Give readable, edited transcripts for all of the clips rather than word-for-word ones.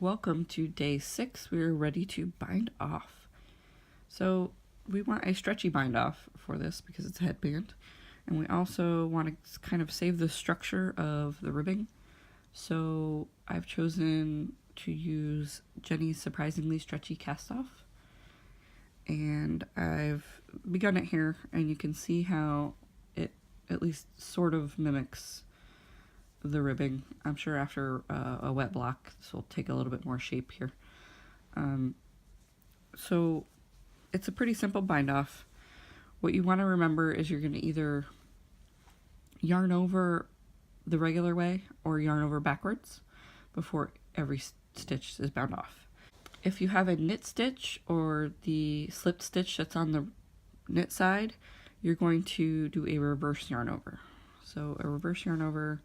Welcome to day 6. We're ready to bind off. So we want a stretchy bind off for this because it's a headband. And we also want to kind of save the structure of the ribbing. So I've chosen to use Jeny's Surprisingly Stretchy Cast Off. And I've begun it here, and you can see how it at least sort of mimics the ribbing. I'm sure after a wet block this will take a little bit more shape here. So it's a pretty simple bind off. What you want to remember is you're going to either yarn over the regular way or yarn over backwards before every stitch is bound off. If you have a knit stitch or the slipped stitch that's on the knit side, you're going to do a reverse yarn over. So a reverse yarn over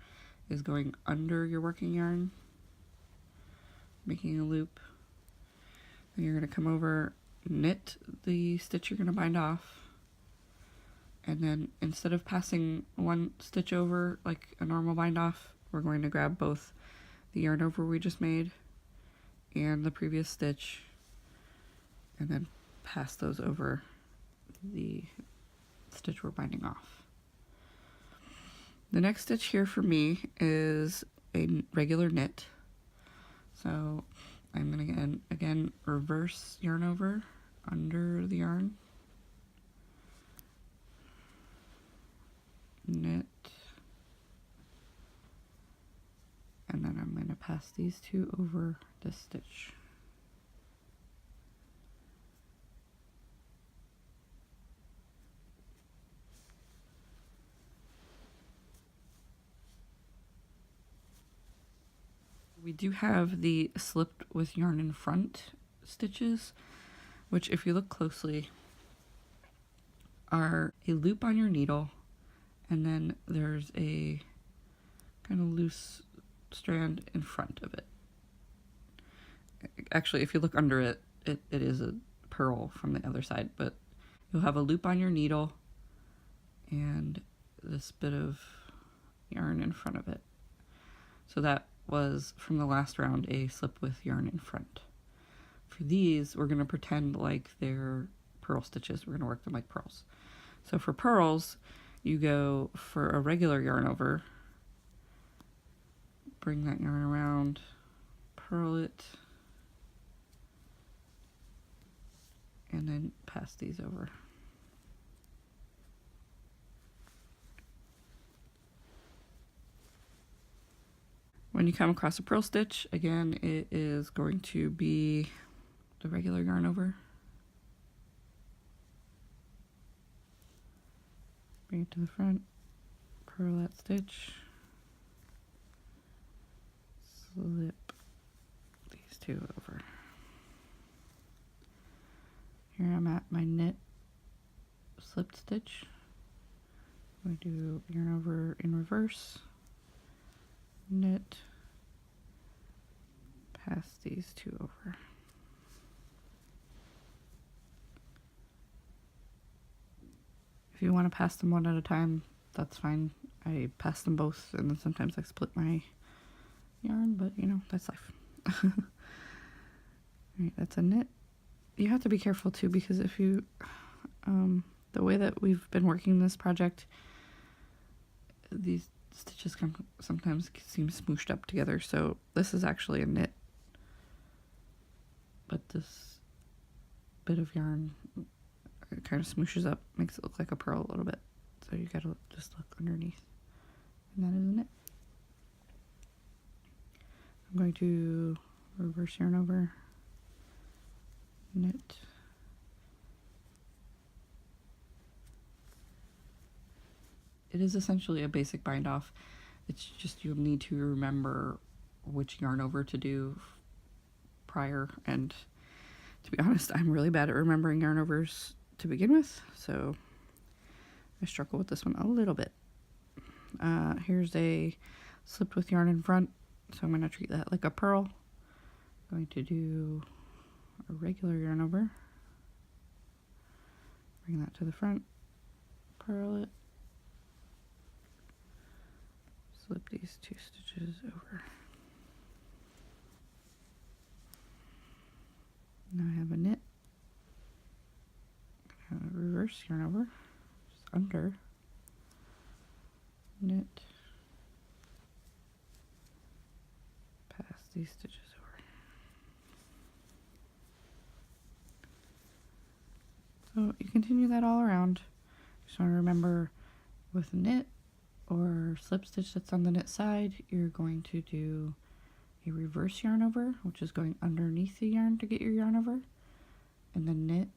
is going under your working yarn, making a loop. Then you're going to come over, knit the stitch you're going to bind off, and then instead of passing one stitch over like a normal bind off, we're going to grab both the yarn over we just made and the previous stitch and then pass those over the stitch we're binding off. The next stitch here for me is a regular knit. So I'm going to again reverse yarn over under the yarn, knit, and then I'm going to pass these two over this stitch. We do have the slipped with yarn in front stitches, which if you look closely are a loop on your needle, and then there's a kind of loose strand in front of it. Actually, if you look under it, it is a purl from the other side, but you'll have a loop on your needle and this bit of yarn in front of it. So that was from the last round a slip with yarn in front. For these, we're going to pretend like they're purl stitches. We're going to work them like pearls. So for pearls, you go for a regular yarn over, bring that yarn around, purl it, and then pass these over. When you come across a purl stitch, again, it is going to be the regular yarn over. Bring it to the front, purl that stitch, slip these two over. Here I'm at my knit slipped stitch. I'm going to do yarn over in reverse, knit, pass these two over. If you want to pass them one at a time, that's fine. I pass them both, and then sometimes I split my yarn, but you know, that's life. Alright, that's a knit. You have to be careful too, because if you, the way that we've been working this project, these stitches sometimes seem smooshed up together, so this is actually a knit, but this bit of yarn, it kind of smooshes up, makes it look like a purl a little bit, so you gotta just look underneath, and that is a knit. I'm going to reverse yarn over, knit, it is essentially a basic bind off. It's just you'll need to remember which yarn over to do prior, and to be honest, I'm really bad at remembering yarn overs to begin with, so I struggle with this one a little bit. Here's a slipped with yarn in front, so I'm going to treat that like a purl. I'm going to do a regular yarn over, bring that to the front, purl it, slip these two stitches over. reverse yarn over, just under, knit, pass these stitches over. So you continue that all around. Just want to remember with knit or slip stitch that's on the knit side, you're going to do a reverse yarn over, which is going underneath the yarn to get your yarn over, and then knit,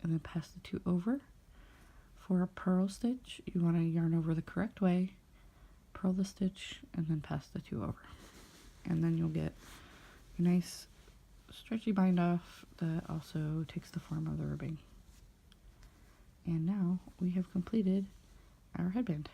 and then pass the two over. For a purl stitch, you want to yarn over the correct way, purl the stitch, and then pass the two over. And then you'll get a nice stretchy bind off that also takes the form of the ribbing. And now we have completed our headband.